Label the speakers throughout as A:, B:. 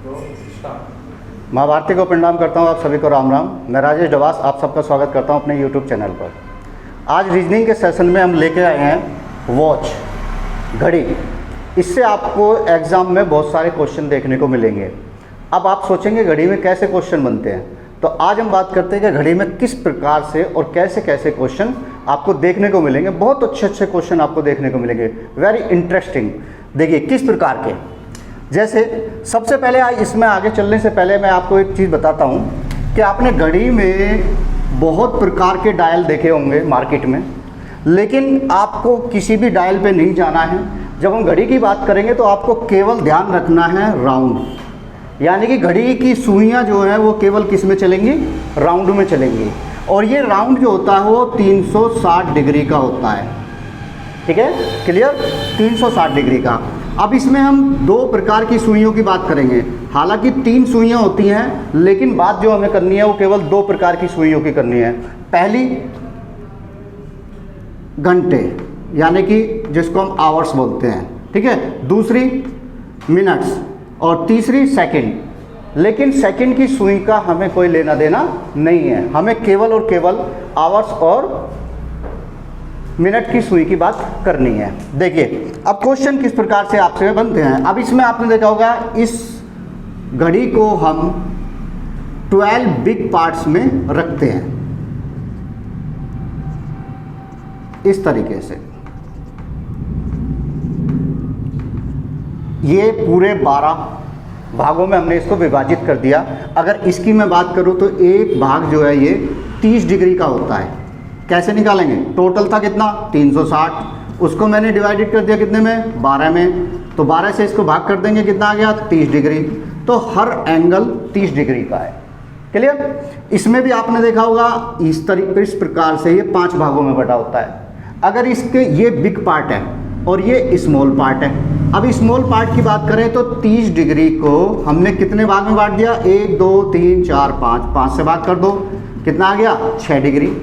A: माँ भारती को प्रणाम करता हूँ, आप सभी को राम राम। मैं राजेश डवास आप सबका स्वागत करता हूँ अपने यूट्यूब चैनल पर। आज रीजनिंग के सेशन में हम लेके आए हैं वॉच, घड़ी। इससे आपको एग्ज़ाम में बहुत सारे क्वेश्चन देखने को मिलेंगे। अब आप सोचेंगे घड़ी में कैसे क्वेश्चन बनते हैं, तो आज हम बात करते हैं कि घड़ी में किस प्रकार से और कैसे कैसे क्वेश्चन आपको देखने को मिलेंगे। बहुत अच्छे अच्छे क्वेश्चन आपको देखने को मिलेंगे, वेरी इंटरेस्टिंग। देखिए किस प्रकार के, जैसे सबसे पहले इसमें आगे चलने से पहले मैं आपको एक चीज़ बताता हूँ कि आपने घड़ी में बहुत प्रकार के डायल देखे होंगे मार्केट में, लेकिन आपको किसी भी डायल पे नहीं जाना है। जब हम घड़ी की बात करेंगे तो आपको केवल ध्यान रखना है राउंड, यानी कि घड़ी की सुइयाँ जो है वो केवल किस में चलेंगी, राउंड में चलेंगी। और ये राउंड जो होता है वो 360 डिग्री का होता है, ठीक है, क्लियर, 360 डिग्री का। अब इसमें हम दो प्रकार की सुइयों की बात करेंगे। हालांकि 3 सुइयाँ होती हैं, लेकिन बात जो हमें करनी है वो केवल 2 प्रकार की सुइयों की करनी है। पहली घंटे, यानी कि जिसको हम आवर्स बोलते हैं, ठीक है, दूसरी मिनट्स और तीसरी सेकंड। लेकिन सेकंड की सुई का हमें कोई लेना देना नहीं है, हमें केवल और केवल आवर्स और मिनट की सुई की बात करनी है। देखिए अब क्वेश्चन किस प्रकार से आपसे बनते हैं। अब इसमें आपने देखा होगा, इस घड़ी को हम 12 बिग पार्ट्स में रखते हैं इस तरीके से। ये पूरे 12 भागों में हमने इसको विभाजित कर दिया। अगर इसकी मैं बात करूं तो एक भाग जो है ये 30 डिग्री का होता है। कैसे निकालेंगे, टोटल था कितना 360, उसको मैंने डिवाइडेड कर दिया कितने में, 12 में, तो 12 से इसको भाग कर देंगे, कितना आ गया 30 डिग्री। तो हर एंगल 30 डिग्री का है, क्लियर। इसमें भी आपने देखा होगा इस प्रकार से ये 5 भागों में बटा होता है। अगर इसके ये बिग पार्ट है और ये स्मॉल पार्ट है। अब स्मॉल पार्ट की बात करें तो 30 डिग्री को हमने कितने भाग में बांट दिया, 1 2 3 4 5, 5 से भाग कर दो, कितना आ गया 6 डिग्री।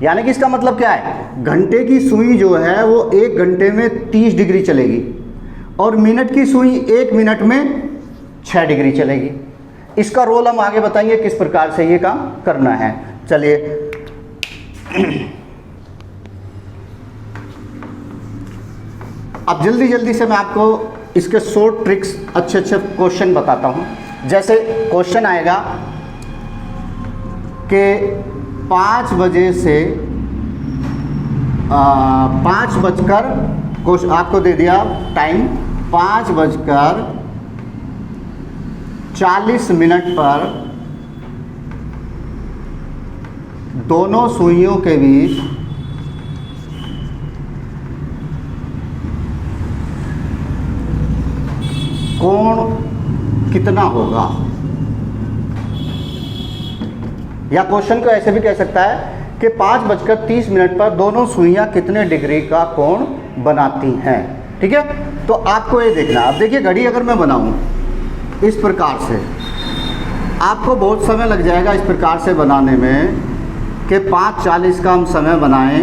A: यानी कि इसका मतलब क्या है, घंटे की सुई जो है वो 1 घंटे में 30 डिग्री चलेगी और मिनट की सुई 1 मिनट में 6 डिग्री चलेगी। इसका रोल हम आगे बताएंगे किस प्रकार से ये काम करना है। चलिए अब जल्दी जल्दी से मैं आपको इसके शॉर्ट ट्रिक्स, अच्छे अच्छे क्वेश्चन बताता हूँ। जैसे क्वेश्चन आएगा कि 5 बजे से 5 बजकर, आपको दे दिया टाइम 5 बजकर 40 मिनट पर दोनों सुइयों के बीच कोण कितना होगा। या क्वेश्चन को ऐसे भी कह सकता है कि 5:30 पर दोनों सुइयां कितने डिग्री का कोण बनाती हैं, ठीक है। तो आपको ये देखना। अब देखिए घड़ी अगर मैं बनाऊं इस प्रकार से, आपको बहुत समय लग जाएगा इस प्रकार से बनाने में कि 5:40 का हम समय बनाएं।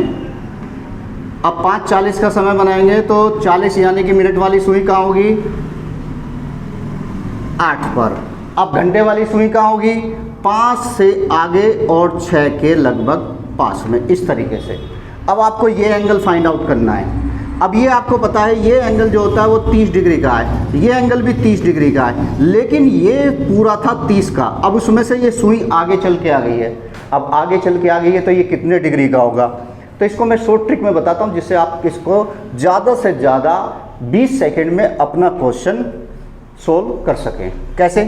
A: अब 5:40 का समय बनाएंगे तो 40 यानी कि मिनट वाली सुई कहाँ होगी, 8 पर। अब घंटे वाली सुई कहाँ होगी, 5 से आगे और 6 के लगभग पास में, इस तरीके से। अब आपको ये एंगल फाइंड आउट करना है। अब ये आपको पता है ये एंगल जो होता है वो 30 डिग्री का है, ये एंगल भी 30 डिग्री का है, लेकिन ये पूरा था 30 का। अब उसमें से ये सुई आगे चल के आ गई है। अब आगे चल के आ गई है तो ये कितने डिग्री का होगा। तो इसको मैं शॉर्ट ट्रिक में बताता हूँ, जिससे आप इसको ज़्यादा से ज़्यादा 20 सेकेंड में अपना क्वेश्चन सोल्व कर सकें। कैसे,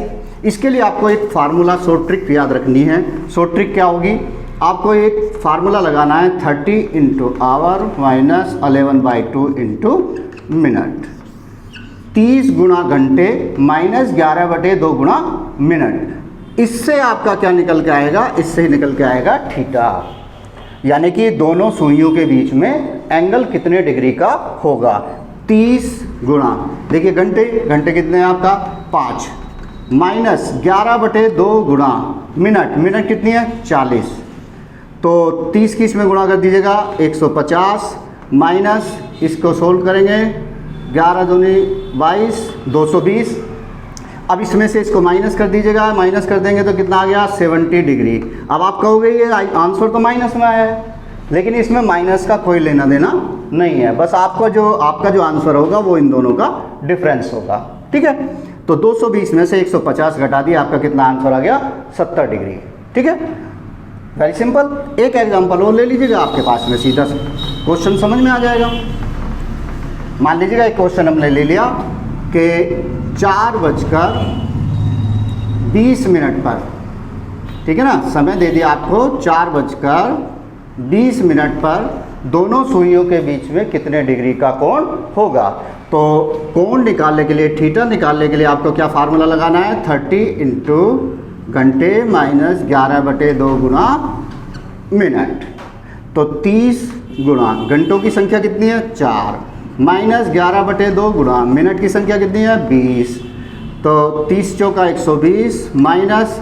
A: इसके लिए आपको एक फार्मूला, शॉर्ट ट्रिक याद रखनी है। शॉर्ट ट्रिक क्या होगी, आपको एक फार्मूला लगाना है 30 × आवर माइनस 11/2 × मिनट। 30 गुणा घंटे माइनस 11/2 गुणा मिनट। इससे आपका क्या निकल के आएगा, इससे निकल के आएगा थीटा, यानी कि दोनों सुइयों के बीच में एंगल कितने डिग्री का होगा। 30 गुणा, देखिए घंटे कितने हैं आपका 5, माइनस 11/2 गुणा मिनट, मिनट कितनी है 40, तो 30 की इसमें गुणा कर दीजिएगा 150, माइनस इसको सोल्व करेंगे 11 दूनी 22, 220। अब इसमें से इसको माइनस कर दीजिएगा, माइनस कर देंगे तो कितना आ गया 70 डिग्री। अब आप कहोगे ये आंसर तो माइनस में आया है, लेकिन इसमें माइनस का कोई लेना देना नहीं है, बस आपका जो आंसर होगा वो इन दोनों का डिफरेंस होगा। ठीक है, तो 220 में से 150 घटा दिया, आपका कितना आंसर आ गया 70 डिग्री। ठीक है, वेरी सिंपल। एक एग्जांपल और ले लीजिएगा, आपके पास में सीधा क्वेश्चन समझ में आ जाएगा। मान लीजिएगा एक क्वेश्चन हमने ले लिया कि 4:20 पर, ठीक है ना, समय दे दिया आपको 4:20 पर दोनों सुइयों के बीच में कितने डिग्री का कोण होगा। तो कोण निकालने के लिए, थीटा निकालने के लिए आपको क्या फार्मूला लगाना है, 30 इंटू घंटे माइनस 11/2 गुना मिनट। तो 30 गुना घंटों की संख्या कितनी है 4, माइनस 11/2 गुना मिनट की संख्या कितनी है 20। तो 30 चौका 120 माइनस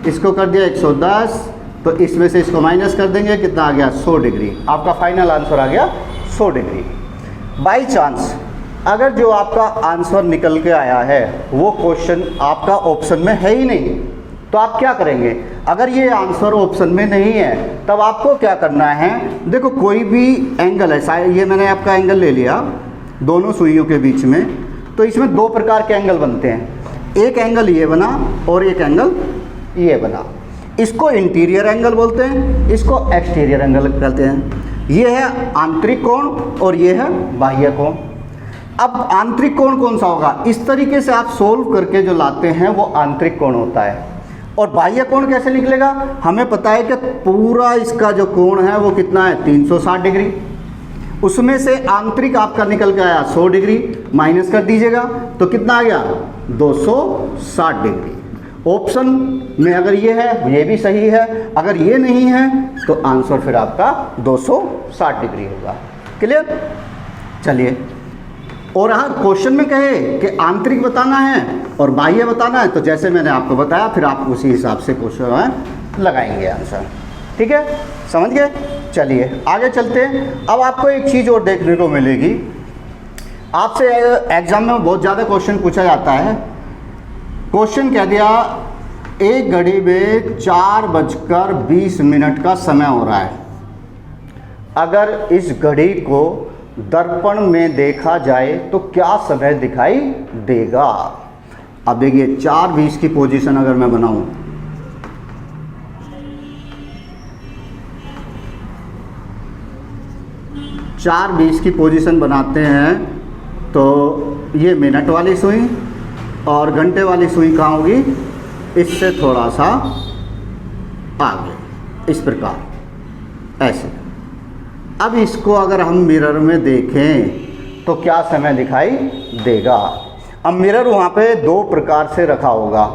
A: इसको कर दिया 110, तो इसमें से इसको माइनस कर देंगे, कितना आ गया 100 डिग्री। आपका फाइनल आंसर आ गया 100 डिग्री। बाई चांस अगर जो आपका आंसर निकल के आया है वो क्वेश्चन आपका ऑप्शन में है ही नहीं, तो आप क्या करेंगे। अगर ये आंसर ऑप्शन में नहीं है तब आपको क्या करना है, देखो कोई भी एंगल है, ये मैंने आपका एंगल ले लिया दोनों सुइयों के बीच में, तो इसमें दो प्रकार के एंगल बनते हैं, एक एंगल ये बना और एक एंगल ये बना। इसको इंटीरियर एंगल बोलते हैं, इसको एक्सटीरियर एंगल कहते हैं। ये है आंतरिक कोण और ये है बाह्य कोण। अब आंतरिक कोण कौन सा होगा, इस तरीके से आप सोल्व करके जो लाते हैं वो आंतरिक कोण होता है। और बाह्य कोण कैसे निकलेगा, हमें पता है कि पूरा इसका जो कोण है वो कितना है 360 डिग्री, उसमें से आंतरिक आपका निकल के आया 100 डिग्री, माइनस कर दीजिएगा तो कितना आ गया 260 डिग्री। ऑप्शन में अगर ये है ये भी सही है, अगर ये नहीं है तो आंसर फिर आपका 260 डिग्री होगा। क्लियर। चलिए, और अगर क्वेश्चन में कहे कि आंतरिक बताना है और बाह्य बताना है, तो जैसे मैंने आपको बताया फिर आप उसी हिसाब से क्वेश्चन लगाएंगे आंसर। ठीक है, समझ गए। चलिए आगे चलते हैं। अब आपको एक चीज़ और देखने को मिलेगी, आपसे एग्जाम में बहुत ज़्यादा क्वेश्चन पूछा जाता है। क्वेश्चन कह दिया एक घड़ी में 4:20 का समय हो रहा है, अगर इस घड़ी को दर्पण में देखा जाए तो क्या समय दिखाई देगा। अब देखिए 4:20 की पोजीशन अगर मैं बनाऊं, चार 20 की पोजीशन बनाते हैं तो ये मिनट वाली सुई और घंटे वाली सुई कहाँ होगी, इससे थोड़ा सा आगे, इस प्रकार ऐसे। अब इसको अगर हम मिरर में देखें तो क्या समय दिखाई देगा। अब मिरर वहाँ पे दो प्रकार से रखा होगा,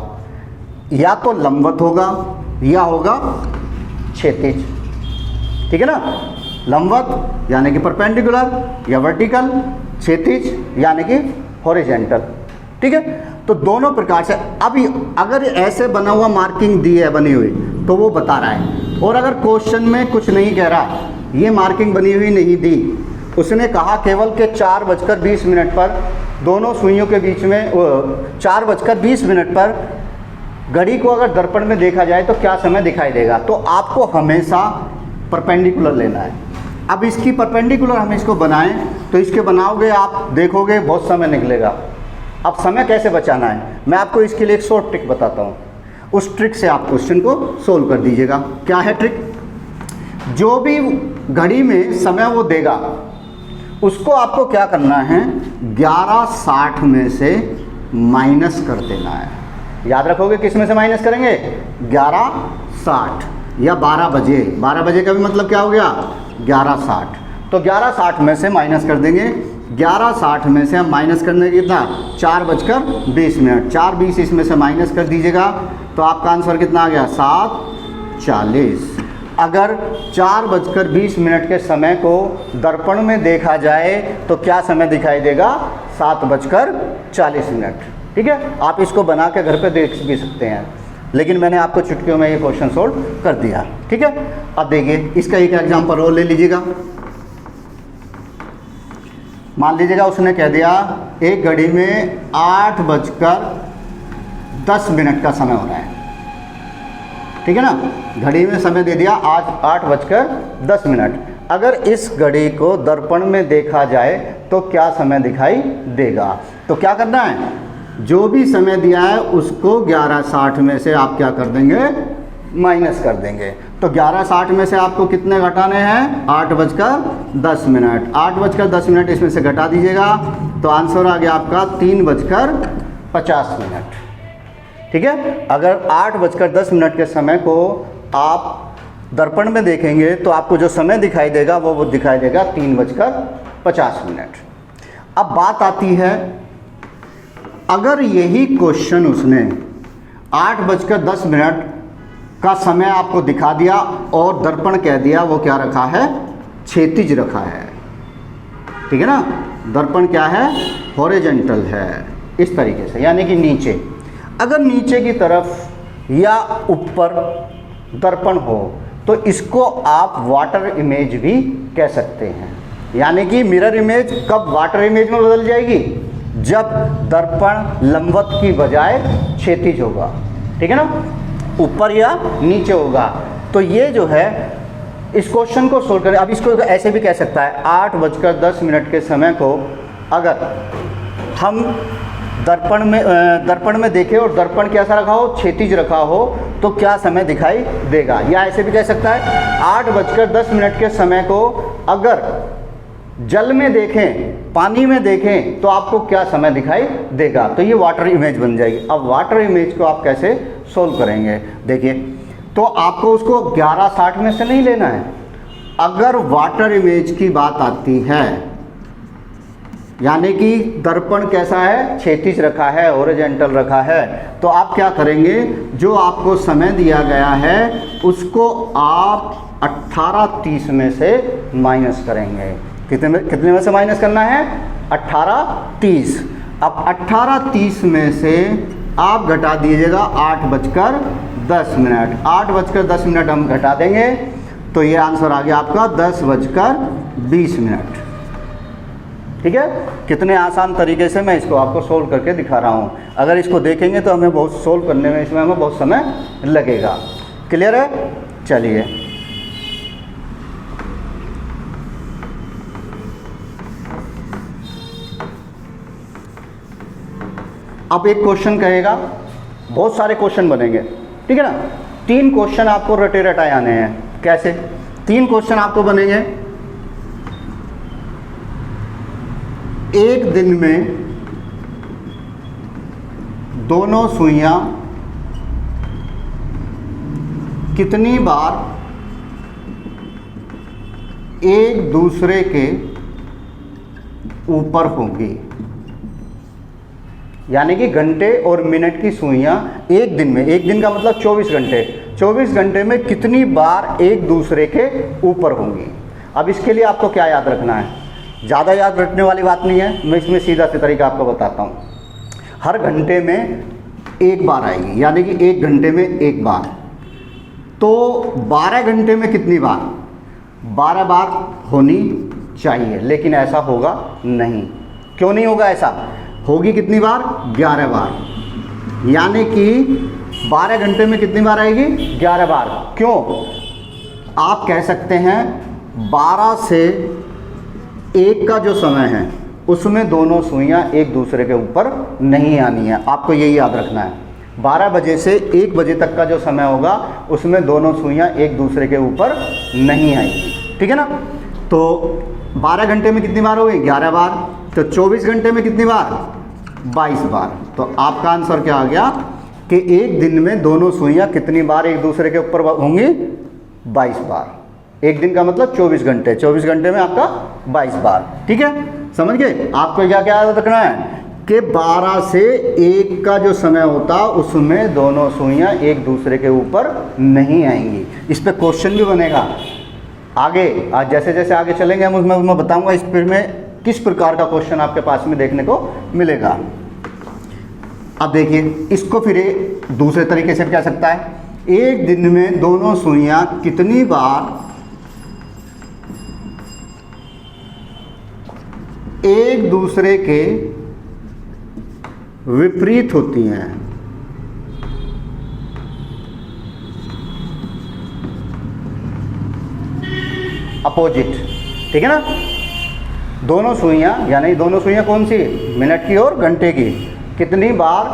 A: या तो लंबवत होगा या होगा क्षैतिज। ठीक है ना, लंबवत यानी कि परपेंडिकुलर या वर्टिकल, क्षैतिज यानी कि हॉरिजॉन्टल। ठीक है, तो दोनों प्रकार से। अभी अगर ऐसे बना हुआ मार्किंग दी है बनी हुई तो वो बता रहा है, और अगर क्वेश्चन में कुछ नहीं कह रहा, ये मार्किंग बनी हुई नहीं दी, उसने कहा केवल के 4:20 पर दोनों सुइयों के बीच में 4:20 पर घड़ी को अगर दर्पण में देखा जाए तो क्या समय दिखाई देगा, तो आपको हमेशा परपेंडिकुलर लेना है। अब इसकी परपेंडिकुलर हम इसको बनाएं तो इसके बनाओगे आप देखोगे बहुत समय निकलेगा। अब समय कैसे बचाना है, मैं आपको इसके लिए एक शॉर्ट ट्रिक बताता हूँ, उस ट्रिक से आप क्वेश्चन को सोल्व कर दीजिएगा। क्या है ट्रिक, जो भी घड़ी में समय वो देगा उसको आपको क्या करना है 11:60 में से माइनस कर देना है। याद रखोगे किस में से माइनस करेंगे, 11:60 या 12 बजे। 12 बजे का भी मतलब क्या हो गया 11:60, तो 11:60 में से माइनस कर देंगे। 11:60 में से हम माइनस करने कितना 4:20, 4:20 इसमें से माइनस कर दीजिएगा तो आपका आंसर कितना आ गया 7:40। अगर 4:20 के समय को दर्पण में देखा जाए तो क्या समय दिखाई देगा 7:40। ठीक है, आप इसको बना के घर पे देख भी सकते हैं, लेकिन मैंने आपको चुटकियों में ये क्वेश्चन सोल्व कर दिया। ठीक है, अब देखिए इसका एक एग्जांपल और ले लीजिएगा। मान लीजिएगा उसने कह दिया एक घड़ी में 8:20 10 मिनट का समय हो रहा है, ठीक है ना। घड़ी में समय दे दिया आज 8:10। अगर इस घड़ी को दर्पण में देखा जाए तो क्या समय दिखाई देगा? तो क्या करना है, जो भी समय दिया है उसको 11:60 में से आप क्या कर देंगे, माइनस कर देंगे। तो 11:60 में से आपको कितने घटाने हैं, 8:10। 8:10 इसमें से घटा दीजिएगा तो आंसर आ गया आपका 3:50। ठीक है। अगर 8:10 के समय को आप दर्पण में देखेंगे तो आपको जो समय दिखाई देगा वो दिखाई देगा 3:50। अब बात आती है, अगर यही क्वेश्चन उसने 8:10 का समय आपको दिखा दिया और दर्पण कह दिया वो क्या रखा है, क्षैतिज रखा है, ठीक है ना। दर्पण क्या है, हॉरिजॉन्टल है, इस तरीके से, यानी कि नीचे। अगर नीचे की तरफ या ऊपर दर्पण हो तो इसको आप वाटर इमेज भी कह सकते हैं। यानी कि मिरर इमेज कब वाटर इमेज में बदल जाएगी, जब दर्पण लंबवत की बजाय क्षैतिज होगा, ठीक है ना, ऊपर या नीचे होगा। तो ये जो है इस क्वेश्चन को सोल्व करें। अब इसको ऐसे भी कह सकता है, 8:10 के समय को अगर हम दर्पण में देखें और दर्पण कैसा रखा हो, क्षैतिज रखा हो, तो क्या समय दिखाई देगा। या ऐसे भी कह सकता है, 8:10 के समय को अगर जल में देखें, पानी में देखें, तो आपको क्या समय दिखाई देगा। तो ये वाटर इमेज बन जाएगी। अब वाटर इमेज को आप कैसे सोल्व करेंगे, देखिए। तो आपको उसको 11:60 में से नहीं लेना है। अगर वाटर इमेज की बात आती है, यानी कि दर्पण कैसा है, क्षैतिज रखा है, हॉरिजॉन्टल रखा है, तो आप क्या करेंगे, जो आपको समय दिया गया है उसको आप 18:30 में से माइनस करेंगे। कितने में से माइनस करना है, 18:30। अब 18:30 में से आप घटा दीजिएगा 8:10। 8:10 हम घटा देंगे तो ये आंसर आ गया आपका 10:20। ठीक है। कितने आसान तरीके से मैं इसको आपको सोल्व करके दिखा रहा हूँ। अगर इसको देखेंगे तो हमें बहुत सोल्व करने में, इसमें हमें बहुत समय लगेगा। क्लियर है? चलिए, अब एक क्वेश्चन कहेगा, बहुत सारे क्वेश्चन बनेंगे, ठीक है ना। 3 क्वेश्चन आपको रटे रटाए आने हैं। कैसे? 3 क्वेश्चन आपको बनेंगे। एक दिन में दोनों सुइयां कितनी बार एक दूसरे के ऊपर होंगी। यानी कि घंटे और मिनट की सुइयां एक दिन में, एक दिन का मतलब 24 घंटे, 24 घंटे में कितनी बार एक दूसरे के ऊपर होंगी। अब इसके लिए आपको क्या याद रखना है, ज़्यादा याद रखने वाली बात नहीं है। मैं इसमें सीधा से तरीका आपको बताता हूँ। हर घंटे में एक बार आएगी, यानी कि 1 घंटे में 1 बार। तो 12 घंटे में कितनी बार, 12 बार होनी चाहिए, लेकिन ऐसा होगा नहीं। क्यों नहीं होगा ऐसा? होगी कितनी बार, 11 बार। यानी कि 12 घंटे में कितनी बार आएगी, 11 बार। क्यों? आप कह सकते हैं 12 से 1 का जो समय है उसमें दोनों सुइयां एक दूसरे के ऊपर नहीं आनी है। आपको यही याद रखना है। 12 बजे से 1 बजे तक का जो समय होगा उसमें दोनों सुइयां एक दूसरे के ऊपर नहीं आएंगी, ठीक है ना। तो 12 घंटे में कितनी बार हो गई, 11 बार। तो 24 घंटे में कितनी बार, 22 बार। तो आपका आंसर क्या आ गया कि एक दिन में दोनों सुइयां कितनी बार एक दूसरे के ऊपर होंगी, 22 बार। एक दिन का मतलब 24 घंटे, 24 घंटे में आपका 22 बार। ठीक है, समझ गए। आपको क्या क्या याद रखना है कि 12 से 1 का जो समय होता उसमें दोनों सुइयां एक दूसरे के ऊपर नहीं आएंगी। इस पर क्वेश्चन भी बनेगा आगे। आज जैसे जैसे आगे चलेंगे हम उसमें मैं बताऊंगा इस पर में किस प्रकार का क्वेश्चन आपके पास में देखने को मिलेगा। अब देखिए, इसको फिर दूसरे तरीके से कह सकता है, एक दिन में दोनों सुइयां कितनी बार एक दूसरे के विपरीत होती हैं। अपोजिट, ठीक है ना। दोनों सुइयाँ, यानी दोनों सुइयाँ कौन सी, मिनट की और घंटे की, कितनी बार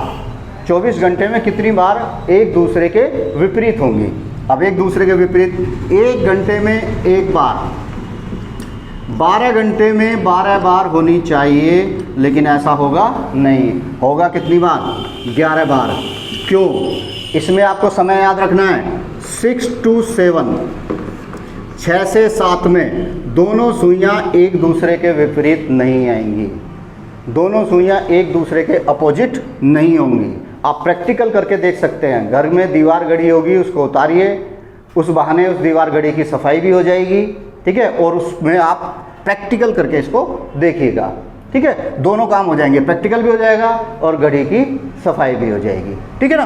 A: 24 घंटे में कितनी बार एक दूसरे के विपरीत होंगी। अब एक दूसरे के विपरीत, 1 घंटे में एक बार, 12 घंटे में 12 बार होनी चाहिए, लेकिन ऐसा होगा नहीं, होगा कितनी बार, 11 बार। क्यों, इसमें आपको समय याद रखना है, 6 to 7, 6 से 7 में दोनों सुइयाँ एक दूसरे के विपरीत नहीं आएंगी, दोनों सुइयाँ एक दूसरे के अपोजिट नहीं होंगी। आप प्रैक्टिकल करके देख सकते हैं, घर में दीवार गड़ी होगी, उसको उतारिए, उस बहाने उस दीवार गड़ी की सफाई भी हो जाएगी, ठीक है, और उसमें आप प्रैक्टिकल करके इसको देखिएगा, ठीक है, दोनों काम हो जाएंगे, प्रैक्टिकल भी हो जाएगा और घड़ी की सफाई भी हो जाएगी, ठीक है ना।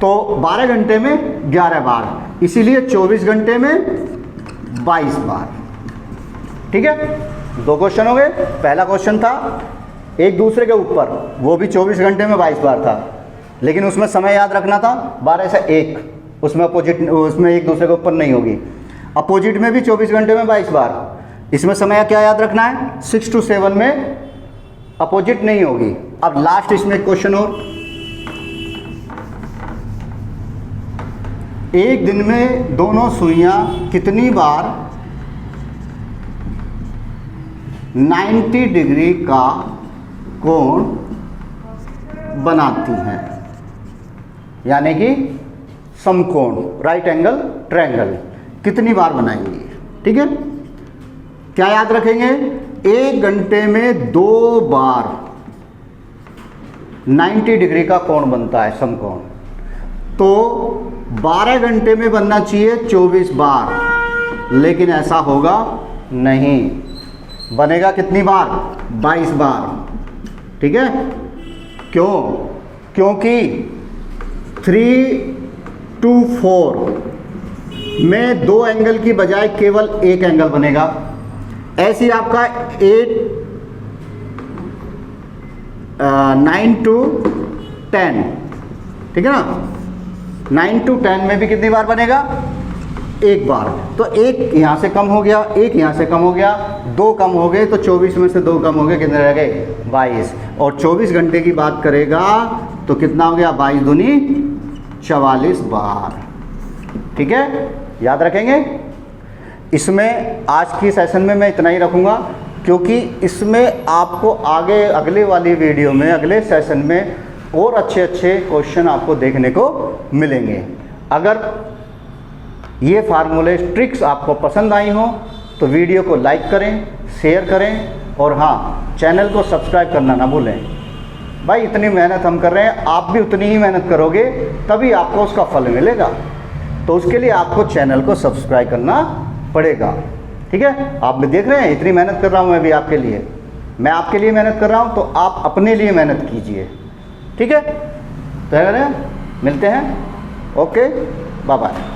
A: तो 12 घंटे में 11 बार, इसीलिए 24 घंटे में 22 बार, ठीक है। 2 क्वेश्चन हो गए। पहला क्वेश्चन था एक दूसरे के ऊपर, वो भी 24 घंटे में 22 बार था, लेकिन उसमें समय याद रखना था 12 से 1, उसमें अपोजिट, उसमें एक दूसरे के ऊपर नहीं होगी। अपोजिट में भी 24 घंटे में 22 बार, इसमें समय क्या याद रखना है, 6 to 7 में अपोजिट नहीं होगी। अब लास्ट इसमें क्वेश्चन और, एक दिन में दोनों सुइयां कितनी बार 90 डिग्री का कोण बनाती हैं, यानी कि समकोण, राइट एंगल ट्रायंगल, कितनी बार बनाएंगी, ठीक है। क्या याद रखेंगे, 1 घंटे में 2 बार 90 डिग्री का कोण बनता है, समकोण, तो 12 घंटे में बनना चाहिए 24 बार, लेकिन ऐसा होगा नहीं, बनेगा कितनी बार, 22 बार, ठीक है। क्यों, क्योंकि 3 to 4 में 2 एंगल की बजाय केवल एक एंगल बनेगा। ऐसी आपका 9 to 10, ठीक है ना, 9 to 10 में भी कितनी बार बनेगा, एक बार। तो एक यहाँ से कम हो गया, एक यहाँ से कम हो गया, 2 कम हो गए, तो 24 में से 2 कम हो गए, कितने रह गए, 22। और 24 घंटे की बात करेगा तो कितना हो गया, 22 दूनी 44 बार, ठीक है, याद रखेंगे। इसमें आज की सेशन में मैं इतना ही रखूँगा, क्योंकि इसमें आपको आगे अगले वाली वीडियो में, अगले सेशन में और अच्छे अच्छे क्वेश्चन आपको देखने को मिलेंगे। अगर ये फार्मूले ट्रिक्स आपको पसंद आई हो तो वीडियो को लाइक करें, शेयर करें, और हाँ, चैनल को सब्सक्राइब करना ना भूलें। भाई इतनी मेहनत हम कर रहे हैं, आप भी उतनी ही मेहनत करोगे तभी आपको उसका फल मिलेगा, तो उसके लिए आपको चैनल को सब्सक्राइब करना पड़ेगा, ठीक है। आप भी देख रहे हैं, इतनी मेहनत कर रहा हूँ मैं भी आपके लिए, मैं आपके लिए मेहनत कर रहा हूँ, तो आप अपने लिए मेहनत कीजिए, ठीक है। तो मिलते हैं, ओके, बाय बाय।